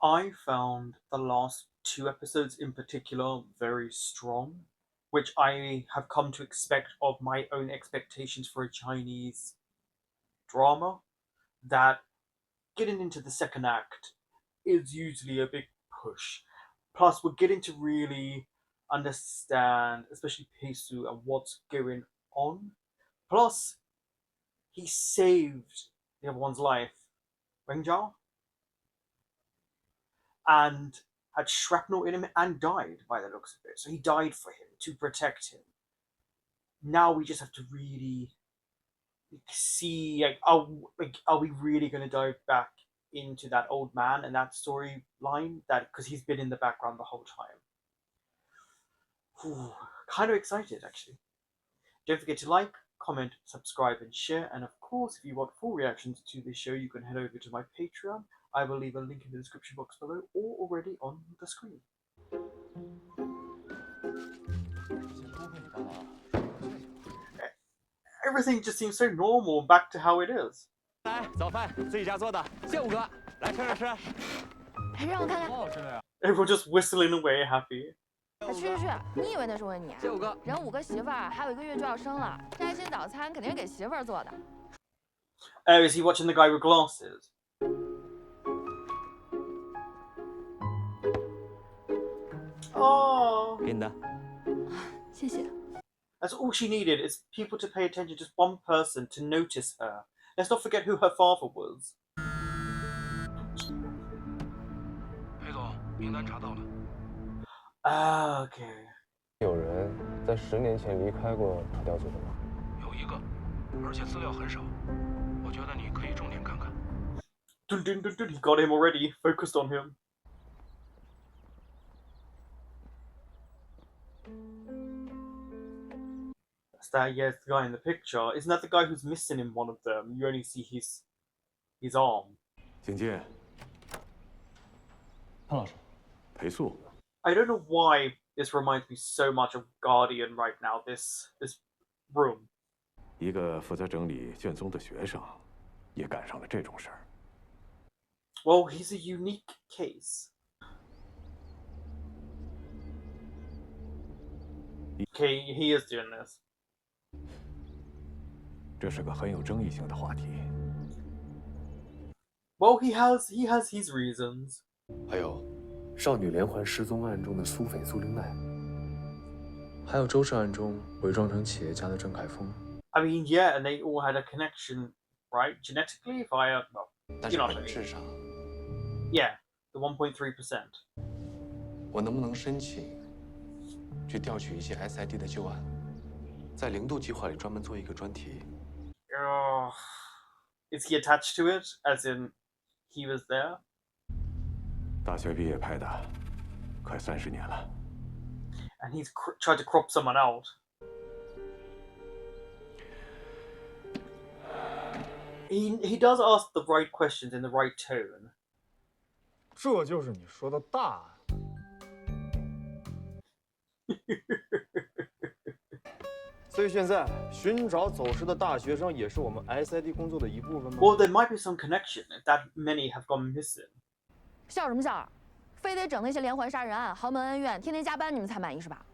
I found the last two episodes in particular very strong, which I have come to expect of my own expectations for a Chinese drama. That getting into the second act is usually a big push. Plus, we're getting to really understand, especially Peisu, and what's going on. Plus, he saved the other one's life, Wengjia, and had shrapnel in him and died by the looks of it. So he died for him to protect him. Now we just have to really see, are we really going to dive back into that old man and that storyline? That because he's been in the background the whole time. Whew, kind of excited actually. Don't forget to like, comment, subscribe, and share. And of course, if you want full reactions to this show, you can head over to my Patreon. I will leave a link in the description box below or already on the screen. Everything just seems so normal, back to how it is. 来，早饭自己家做的，谢五哥，来吃吃吃。哎，让我看看，好好吃的呀。Everyone just whistling away, happy. 哎，去去去！你以为那是问你？谢五哥，人5个媳妇儿，还有1个月就要生了，这爱心早餐肯定是给媳妇儿做的。Oh, is he watching the guy with glasses? Oh. 给你的。谢谢。 That's all she needed, is people to pay attention, just one person to notice her. Let's not forget who her father was. 裴总，名单查到了。 Ah, okay. 有人在10年前离开过特调组的吗？有一个，而且资料很少，我觉得你可以重点看看。 Dun, dun, dun, dun. He got him already, focused on him. That's that, yes, the guy in the picture. Isn't that the guy who's missing in one of them? You only see his arm. 请进。潘老师，裴素。 I don't know why this reminds me so much of Guardian right now, this room. 一个负责整理卷宗的学生，也赶上了这种事儿。 Well, he's a unique case. Okay, he is doing this. 这是个很有争议性的话题。 Well, he has his reasons. 还有，少女连环失踪案中的苏匪苏玲奈，还有周氏案中伪装成企业家的郑凯峰。 I mean, yeah, and they all had a connection, right? Genetically, via, well, 但 you 是 know what I 本 mean. 质上， Yeah, the 1.3%. 我能不能申请去调取一些 SID 的旧案，在零度计划里专门做一个专题？ Is he attached to it? As in, he was there? 大学毕业拍的，快30年了。 And he's tried to crop someone out. He does ask the right questions in the right tone. 这就是你说的大案。所以现在寻找走失的大学生也是我们 SID 工作的一部分吗？ Well, there might be some connection if that many have gone missing. 笑什么笑？非得整那些连环杀人案、豪门恩怨，天天加班，你们才满意是吧？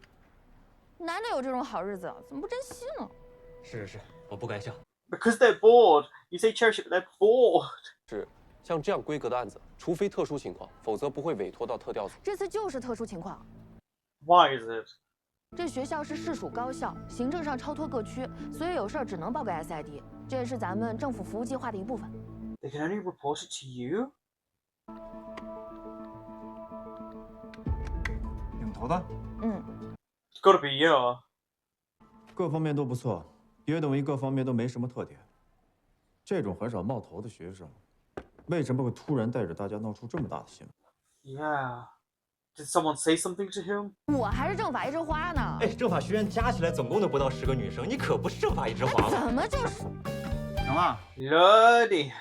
难得有这种好日子，怎么不珍惜呢？是，我不该笑。 Because they're bored. You say cherish it, but they're bored. 是，像这样规格的案子，除非特殊情况，否则不会委托到特调组。这次就是特殊情况。 Why is it? 这学校是市属高校，行政上超脱各区，所以有事儿只能报给 SID， 这也是咱们政府服务计划的一部分。 They can only report it to you? 领头的，It's gotta be you. 各方面都不错，别等于各方面都没什么特点。这种很少冒头的学生，为什么会突然带着大家闹出这么大的新闻？ Yeah. Did someone say something to him? 我还是政法一枝花呢。哎，政法学院加起来总共都不到10个女生，你可不是政法一枝花吗？怎么就是？行了， Lordy.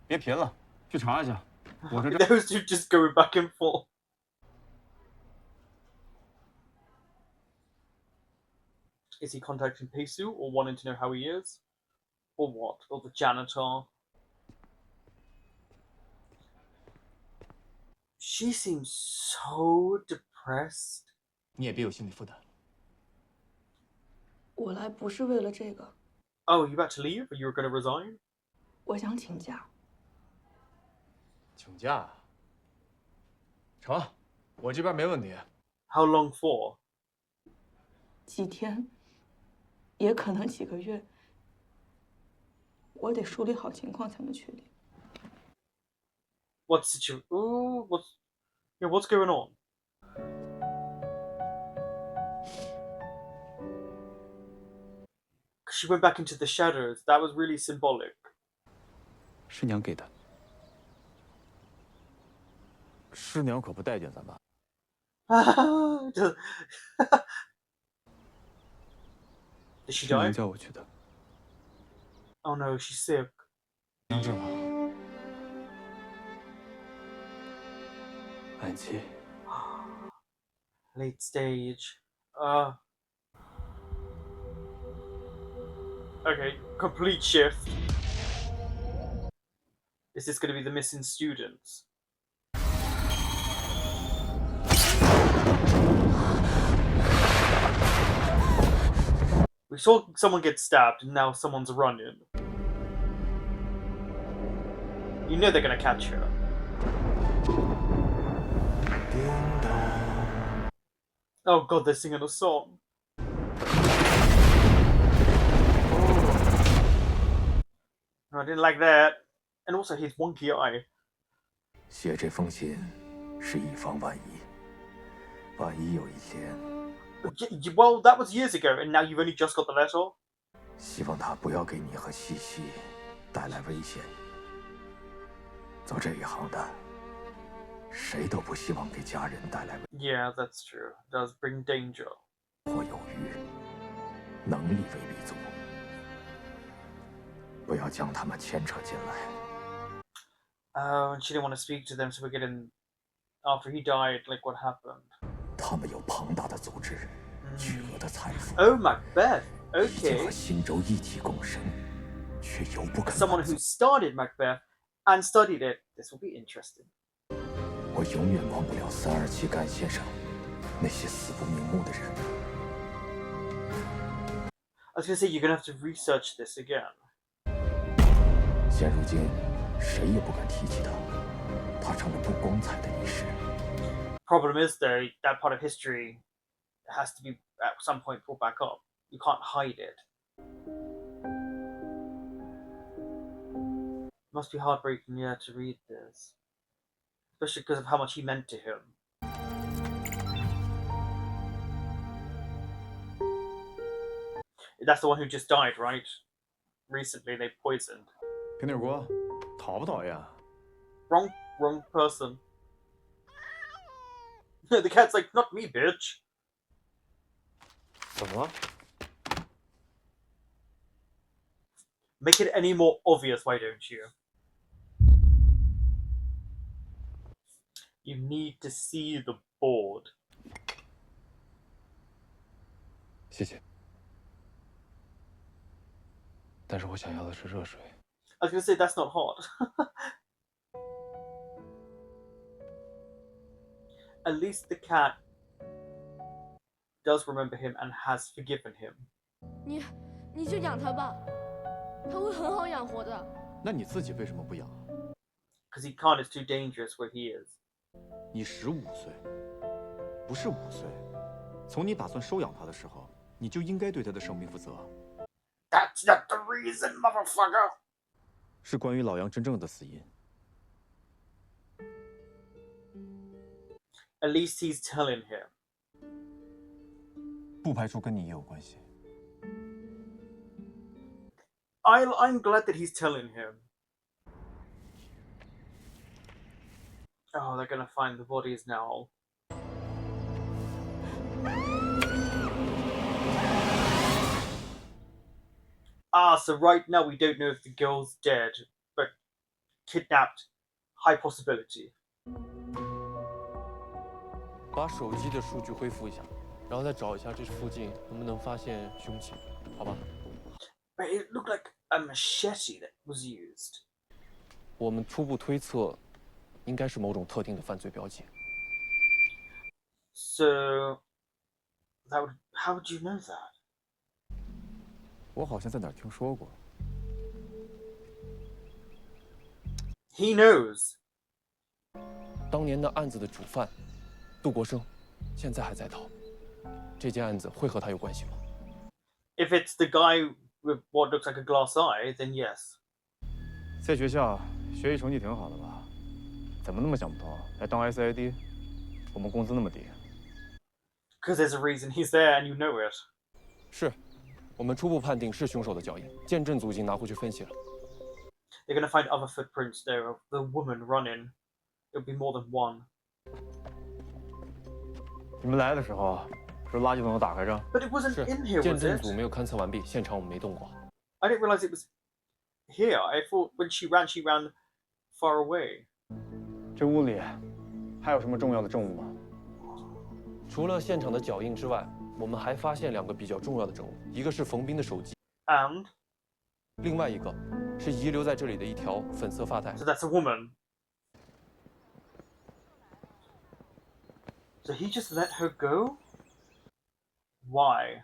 别贫了，去查一下。我这 Those two just going back and forth. Is he contacting Peisu or wanting to know how he is? Or what? Or the janitor? She seems so depressed. 你也别有心理负担。我来不是为了这个， Oh, are you about to leave? Or you were going to resign? 我想请假。请假？成，我这边没问题。How long for? 几天，也可能几个月。我得梳理好情况才能确定。What situation? Ooh, what's going on? She went back into the shadows. That was really symbolic. 师娘给的。师娘可不待见咱们。Did she 师娘 die? 叫我去的。 Oh no, she's sick. 娘这吗？晚期。 Late stage. Okay, complete shift. Is this going to be the missing students? We saw someone get stabbed and now someone's running. You know they're going to catch her. Oh god, they're singing a song. I didn't like that. And also his wonky eye. 写这封信是以防万一，万一有一天， Well, that was years ago, and now you've only just got the letter? 希望他不要给你和西西带来危险。做这一行的，谁都不希望给家人带来 Yeah, that's true. It does bring danger. 或有余，能力为立足，不要将他们牵扯进来。 And she didn't want to speak to them, so we're getting... After he died, like, what happened? 他们有庞大的组织，巨额的财富， Oh, Macbeth. 已经和 Okay. 新州一起共生，却犹不肯 Someone 满足 who started Macbeth and studied it. This will be interesting. 我永远忘不了327干线上那些死不瞑目的人。 I was going to say, you're going to have to research this again. 现如今，谁也不敢提起他，他成了不光彩的历史。 Problem is, though, that part of history has to be, at some point, brought back up. You can't hide it. Must be heartbreaking, yeah, to read this. Especially because of how much he meant to him. That's the one who just died, right? Recently, they poisoned. 平底锅，讨不讨厌？ Wrong person. The cat's like, not me, bitch. 怎么了？ Make it any more obvious, why don't you? You need to see the board. 谢谢。但是我想要的是热水。 I was gonna say that's not hot. At least the cat does remember him and has forgiven him. 你就养它吧，它会很好养活的。那你自己为什么不养？ Because he can't, it's too dangerous where he is. 你15岁，不是5岁。从你打算收养他的时候，你就应该对他的生命负责。 That's not the reason, motherfucker! 是关于老杨真正的死因。 At least he's telling him. 不排除跟你也有关系。 I'm glad that he's telling him. Oh, they're gonna find the bodies now. So right now we don't know if the girl's dead, but kidnapped, high possibility. 把手机的数据恢复一下，然后再找一下这附近能不能发现凶器，好吧？ But it looked like a machete that was used. 我们初步推测，应该是某种特定的犯罪标记。So how would you know that? 我好像在哪儿听说过。He knows. 当年的案子的主犯，杜国生，现在还在逃。这件案子会和他有关系吗？ If it's the guy with what looks like a glass eye, then yes. 在学校学习成绩挺好的吧？怎么那么想不通？来当 SID？我们工资那么低。Because there's a reason he's there and you know it. 是，我们初步判定是凶手的脚印，见证组已经拿回去分析了。They're gonna find other footprints there of the woman running. It'll be more than one. 你们来的时候，是垃圾桶都打开着？ But it wasn't 是， in here, 见 was 证 it? 组没有勘测完毕，现场我们没动过。 I didn't realize it was here. I thought when she ran far away. 这屋里还有什么重要的证物吗？除了现场的脚印之外，我们还发现2个比较重要的证物，一个是冯斌的手机， And 另外一个是遗留在这里的一条粉色发带。 so that's a woman. So he just let her go? Why?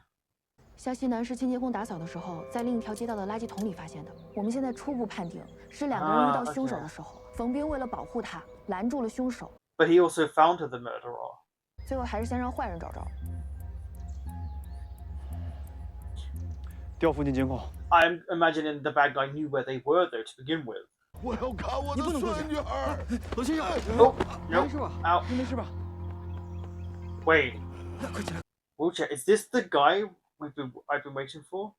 肖西南是清洁工打扫的时候，在另一条街道的垃圾桶里发现的。我们现在初步判定是2个人遇到凶手的时候，冯斌为了保护他，拦住了凶手。 But he also found her the murderer. 最后还是先让坏人找着。调附近监控。 I'm imagining the bad guy knew where they were though to begin with. 我要看我的孙女儿。罗先生， Oh, no. 没事吧？ Out. 你没事吧？ Wait. Wheelchair. Is this the guy I've been waiting for?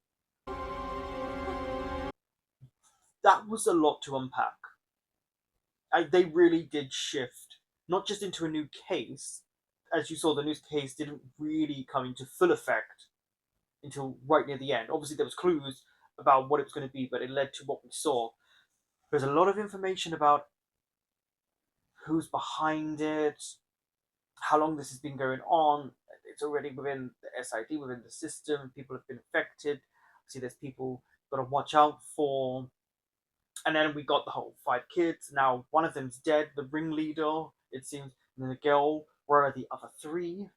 That was a lot to unpack. They really did shift, not just into a new case. As you saw, the new case didn't really come into full effect until right near the end. Obviously, there was clues about what it was going to be, but it led to what we saw. There's a lot of information about who's behind it, how long this has been going on. It's already within the SID, within the system. People have been affected. See, there's people got to watch out for. And then we got the whole 5 kids. Now one of them's dead, the ringleader, it seems. And then the girl. Where are the other 3?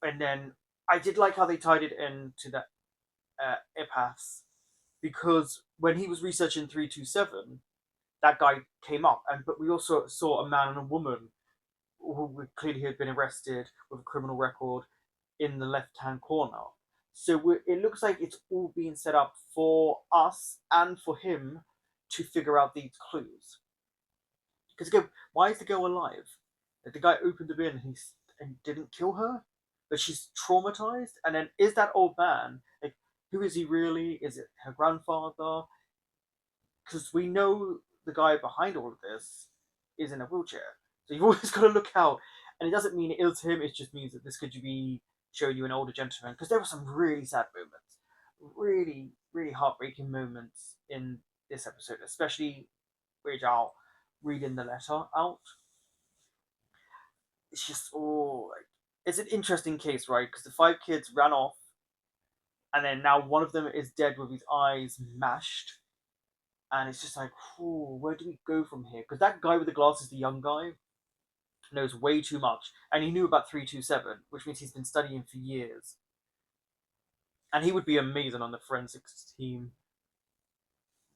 And then I did like how they tied it into the epaths, because when he was researching 327, that guy came up, but we also saw a man and a woman who clearly had been arrested with a criminal record in the left-hand corner. So it looks like it's all being set up for us and for him to figure out these clues. Because again, why is the girl alive? The guy opened the bin and didn't kill her, but she's traumatized. And then is that old man, like, who is he really? Is it her grandfather? Because we know the guy behind all of this is in a wheelchair. So you've always got to look out. And it doesn't mean it is him, it just means that this could be showing you an older gentleman. Because there were some really sad moments. Really, really heartbreaking moments in this episode. Especially Wei Zhao reading the letter out. It's just, it's an interesting case, right? Because the 5 kids ran off. And then now one of them is dead with his eyes mashed. And it's just like, where do we go from here? Because that guy with the glasses, the young guy, knows way too much. And he knew about 327, which means he's been studying for years. And he would be amazing on the forensics team.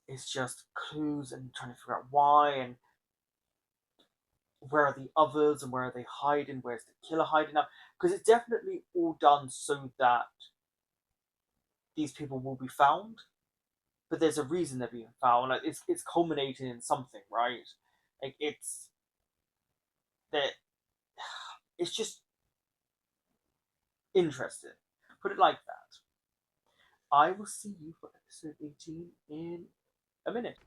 It's just clues and trying to figure out why, and where are the others, and where are they hiding, where's the killer hiding now? Because it's definitely all done so that these people will be found. But there's a reason they're being found. Like it's culminating in something, right? Like it's just interesting. Put it like that. I will see you for episode 18 in a minute.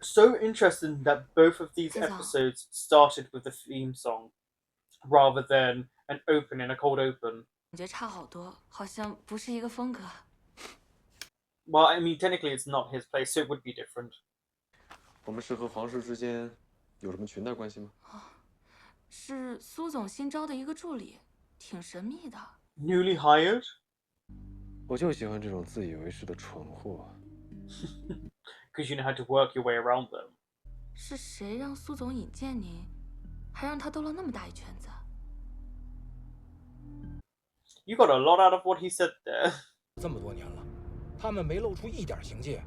So interesting that both of these episodes started with the theme song rather than an opening, a cold open. 感觉差好多，好像不是一个风格。 Well, I mean, technically it's not his place, so it would be different. 我们是和皇室之间有什么裙带关系吗？是苏总新招的一个助理，挺神秘的。 Newly hired? 我就喜欢这种自以为是的蠢货。Because you know how to work your way around them. 是谁让苏总引荐您？还让他兜了那么大一圈子。You got a lot out of what he said there. 这么多年了，他们没露出一点行迹。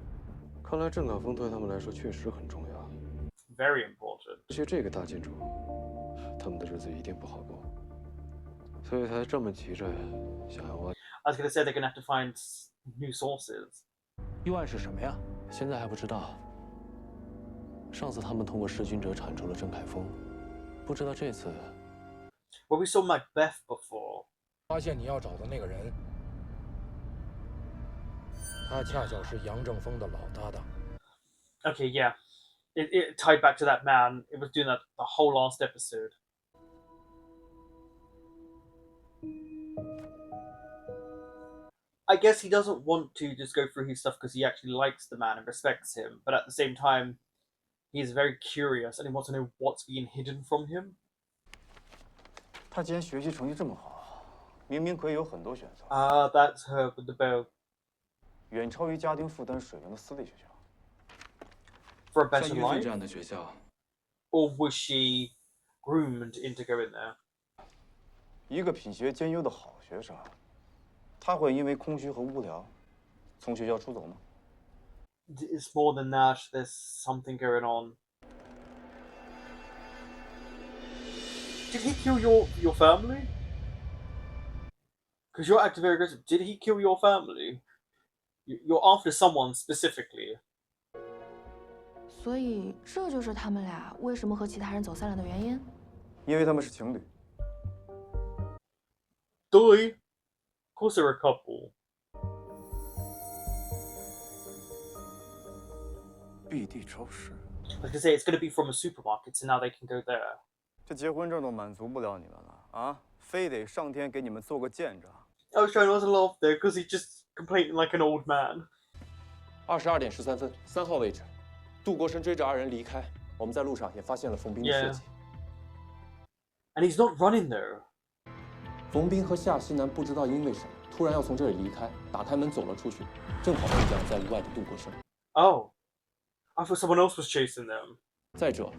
看来镇岗峰对他们来说确实很重要。Very important. 而且这个大金主，他们的日子一定不好过，所以才这么急着想要挖。I was gonna say they're gonna have to find new sources. 预案是什么呀？现在还不知道。上次他们通过弑君者铲除了郑凯峰，不知道这次。Well, we saw Macbeth before. 发现你要找的那个人，他恰巧是杨正风的老搭档。Okay, yeah. It tied back to that man. It was doing that the whole last episode. I guess he doesn't want to just go through his stuff because he actually likes the man and respects him, but at the same time, he's very curious and he wants to know what's being hidden from him. 他既然学习成绩这么好，明明可以有很多选择。That's her with the bow. 远超于家庭负担水平的私立学校。For a better 像乐队 life? 这样的学校， Or was she groomed into going there? 一个品学兼优的好学生，他会因为空虚和无聊，从学校出走吗？ It's more than that. There's something going on. Did he kill your family? Because you're acting very aggressive. Did he kill your family? You're after someone specifically. 所以这就是他们俩为什么和其他人走散了的原因。因为他们是情侣。Of course they're a couple. 必地超市。 I was gonna say it's gonna be from a supermarket, so now they can go there. 这结婚证都满足不了你们了啊！非得上天给你们做个见证。I was trying not to laugh there because he's just complaining like an old man. 22点13分，3号位置，杜国生追着2人离开。我们在路上也发现了冯斌的血迹。And he's not running though. 冯斌和夏西南不知道因为什么突然要从这里离开，打开门走了出去，正好遇见了在屋外的杜国生。Oh, I thought someone else was chasing them. 再者，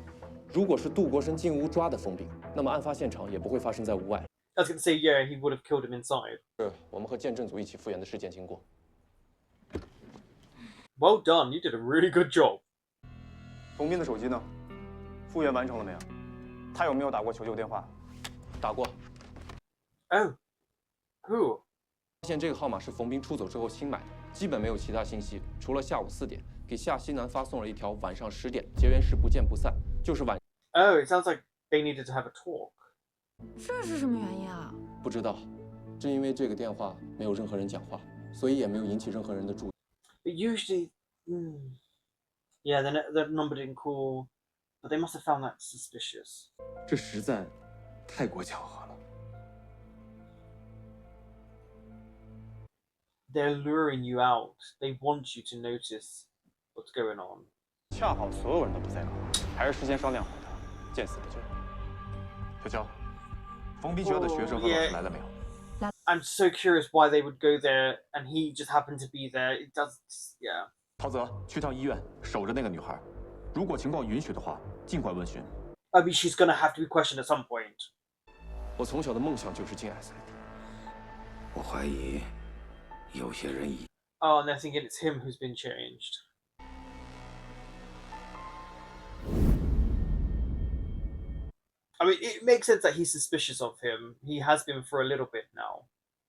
如果是杜国生进屋抓的冯斌，那么案发现场也不会发生在屋外。 I was gonna say yeah, he would have killed him inside. 是我们和鉴证组一起复原的事件经过。Well done, you did a really good job. 冯斌的手机呢？复原完成了没有？他有没有打过求救电话？打过。Oh, who? 发现这个号码是冯斌出走之后新买的，基本没有其他信息，除了下午4点给夏西南发送了一条晚上10点结缘时不见不散，就是晚。Oh, it sounds like they needed to have a talk. 这是什么原因啊？不知道，正因为这个电话没有任何人讲话，所以也没有引起任何人的注意。But usually, yeah, the number didn't call, but they must have found that suspicious. 这实在太过巧合了。 They're luring you out. They want you to notice what's going on. 恰好所有人都不在岗，还是事先商量好的，见死不救。小乔，冯斌学校的学生和老师来了没有？ I'm so curious why they would go there, and he just happened to be there. It does, yeah. 陶泽，去趟医院守着那个女孩，如果情况允许的话，尽快问询。I mean, she's gonna have to be questioned at some point. 我从小的梦想就是进 SID。我怀疑有些人已 Oh, and they're thinking it's him who's been changed. I mean, it makes sense that he's suspicious of him. He has been for a little bit now.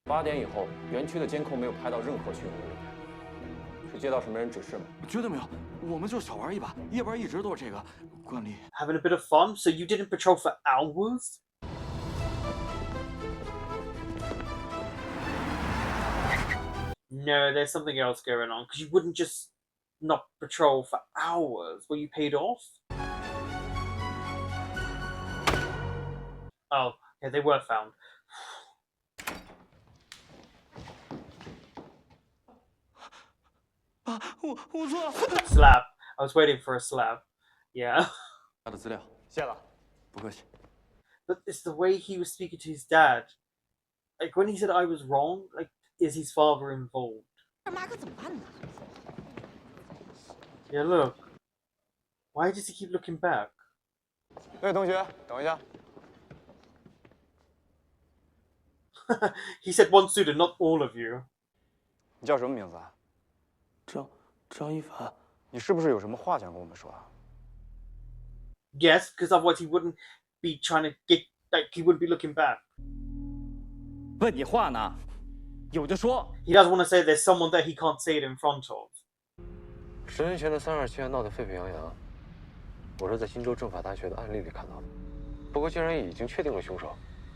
8点以后，园区的监控没有拍到任何巡逻人员，是接到什么人指示吗？绝对没有，我们就是小玩一把，夜班一直都是这个惯例。 Having a bit of fun? So you didn't patrol for hours? No, there's something else going on. Because you wouldn't just not patrol for hours. Were you paid off? Oh, yeah, they were found. Slap. I was waiting for a slap. Yeah. 他的资料，谢了。不客气。 But it's the way he was speaking to his dad. Like, when he said I was wrong, like, is his father involved? 妈可怎么办呢？ Yeah, look. Why does he keep looking back? 那位同学，等一下。He said one student, not all of you. 你叫什么名字啊？张一凡。你是不是有什么话想跟我们说啊？ Yes, because otherwise he wouldn't be trying to get, like, he wouldn't be looking back. 问你话呢，有就说。He doesn't want to say there's someone there he can't say it in front of. 10年前的327案闹得沸沸扬扬，我是在新州政法大学的案例里看到的。不过既然已经确定了凶手，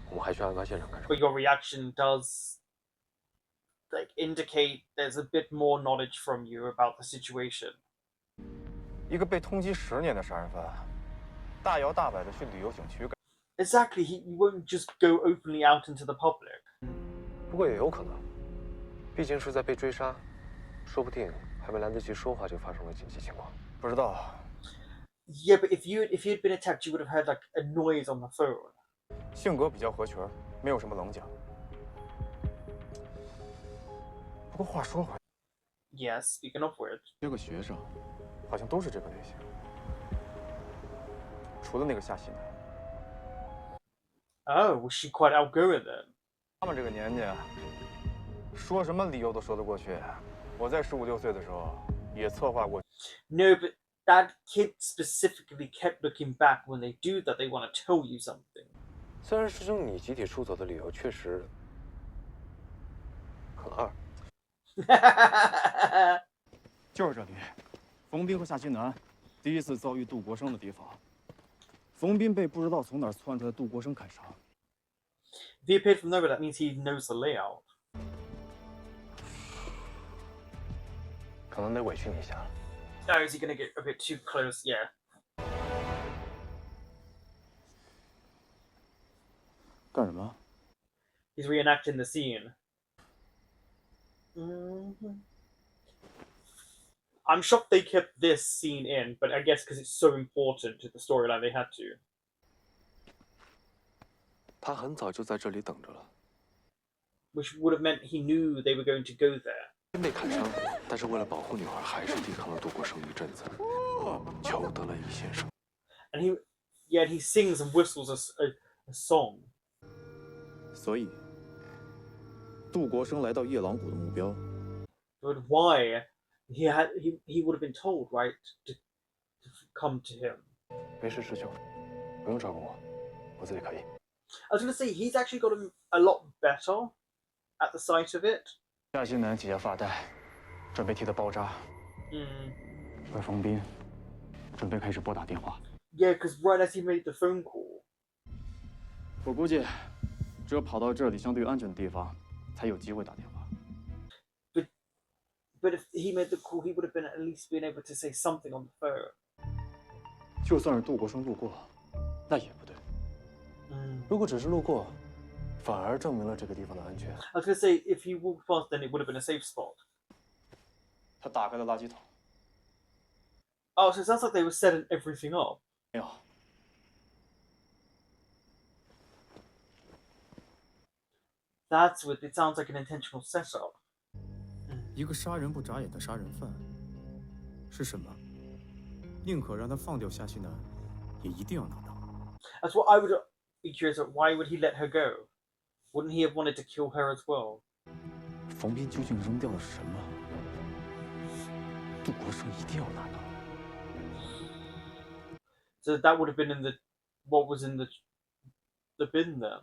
我们还去案发现场干什么？ But your reaction does, like, indicate there's a bit more knowledge from you about the situation. 一个被通缉10年的杀人犯，大摇大摆的去旅游景区。 Exactly, he won't just go openly out into the public. 不过也有可能，毕竟是在被追杀，说不定还没来得及说话就发生了紧急情况。不知道。 Yeah, but if you had been attacked, you would have heard like a noise on the phone. 性格比较合群，没有什么棱角。不过话说回来， Yes, speaking of which, 这个学生好像都是这个类型，除了那个夏西南。 oh, was she quite outgoing then? 他们这个年纪，说什么理由都说得过去。我在15、16岁的时候也策划过。No, but that kid specifically kept looking back when they do that. They want to tell you something. 虽然师兄你集体出走的理由确实很二，就是这里，冯斌和夏新南第一次遭遇杜国生的地方。冯斌被不知道从哪儿窜出来的杜国生砍杀。 If he appeared from nowhere, that means he knows the layout. 可能得委屈你一下了。 Oh, is he going to get a bit too close? Yeah. 干什么？ He's reenacting the scene. Mm-hmm. I'm shocked they kept this scene in, but I guess because it's so important to the storyline, they had to. 他很早就在这里等着了。 Which would have meant he knew they were going to go there. 被砍伤，但是为了保护女孩，还是抵抗了杜国生一阵子，求得了一先生。 And he sings and whistles a song. 所以，杜国生来到夜郎谷的目标。 But why? He would have been told, right, to come to him. 没事，师兄，不用照顾我，我自己可以。 I was going to say, he's actually gotten a lot better at the sight of it. 夏新南解下发带，准备替他包扎。而冯斌准备开始拨打电话。 Yeah, because right as he made the phone call. 我估计，只有跑到这里相对安全的地方，才有机会打电话。 But if he made the call, he would have been at least been able to say something on the phone. 就算是杜国生路过，那也不对。如果只是路过，反而证明了这个地方的安全。 I was going to say, if he walked past, then it would have been a safe spot. 他打开了垃圾桶。 Oh, so it sounds like they were setting everything up. 没有。 That's what it sounds like an intentional setup. 一个杀人不眨眼的杀人犯，是什么？宁可让他放掉夏西南，也一定要拿到。 That's what I would be curious about. Why would he let her go? Wouldn't he have wanted to kill her as well? 冯斌究竟扔掉的是什么？杜国生一定要拿到。 So that would have been in what was in the bin then.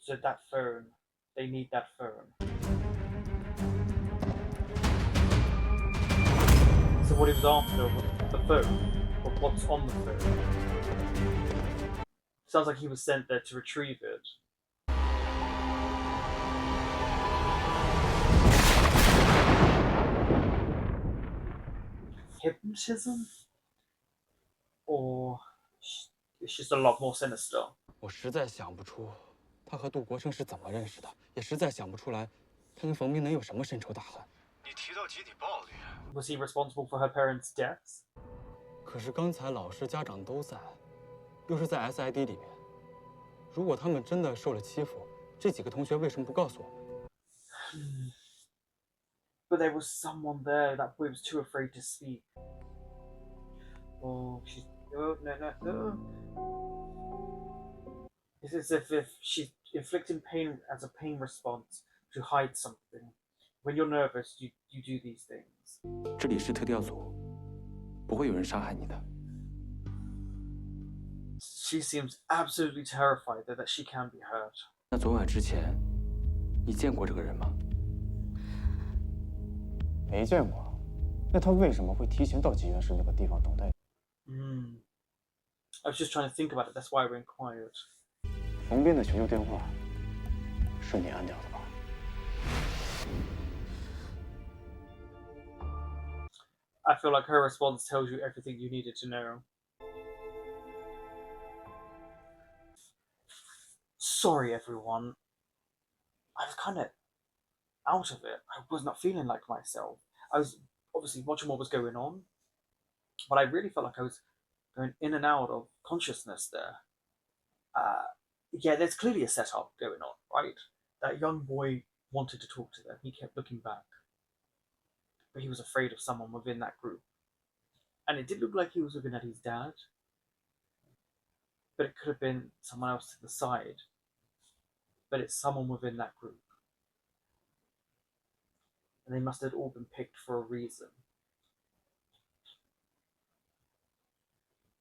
So that phone, they need that phone. So what he was after was the phone, or what's on the phone. Sounds like he was sent there to retrieve it. Hypnotism? Or it's just a lot more sinister. 我实在想不出他和杜国生是怎么认识的，也实在想不出来他跟冯斌能有什么深仇大恨。你提到集体暴力 Was he responsible for her parents' deaths? 可是刚才老师家长都在，又是在 SID 里面。如果他们真的受了欺负，这几个同学为什么不告诉我们？ but there was someone there. That boy was too afraid to speak. Oh, she's no. It's as if she's inflicting pain as a pain response to hide something. When you're nervous, you do these things. 这里是特调组，不会有人伤害你的。 She seems absolutely terrified that she can be hurt. 那昨晚之前，你见过这个人吗？没见过，那他为什么会提前到集院室那个地方等待？ I was just trying to think about it. That's why I went quiet. 冯斌的求救电话是你按掉的吧？ I feel like her response tells you everything you needed to know. Sorry, everyone. I was kind of out of it. I was not feeling like myself. I was obviously watching what was going on, but I really felt like I was going in and out of consciousness there. Yeah, there's clearly a setup going on, right? That young boy wanted to talk to them. He kept looking back, but he was afraid of someone within that group. And it did look like he was looking at his dad, but it could have been someone else to the side. But it's someone within that group. And they must have all been picked for a reason.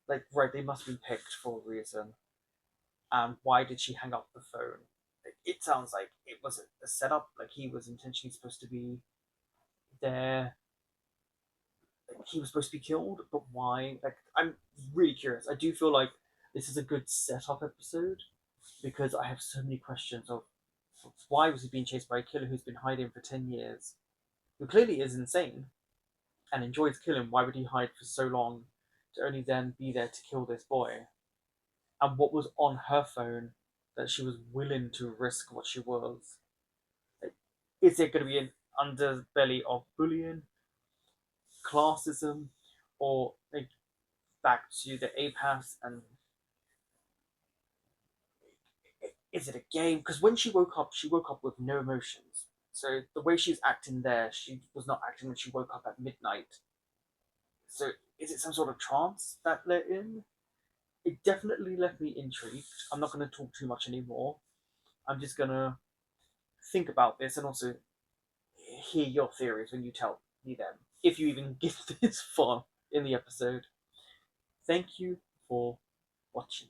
Like, right, they must have been picked for a reason. And why did she hang up the phone? It sounds like it was a setup, like he was intentionally supposed to be there. Like, he was supposed to be killed, but why? Like, I'm really curious. I do feel like this is a good setup episode because I have so many questions of why was he being chased by a killer who's been hiding for 10 years, who clearly is insane and enjoys killing. Why would he hide for so long to only then be there to kill this boy? And what was on her phone that she was willing to risk what she was? Like, is there going to be an underbelly of bullying, classism, or like back to the APAS? And is it a game? Because when she woke up with no emotions. So the way she's acting there, she was not acting when she woke up at midnight. So is it some sort of trance that let in? It definitely left me intrigued. I'm not going to talk too much anymore. I'm just going to think about this and also hear your theories when you tell me them, if you even get this far in the episode. Thank you for watching.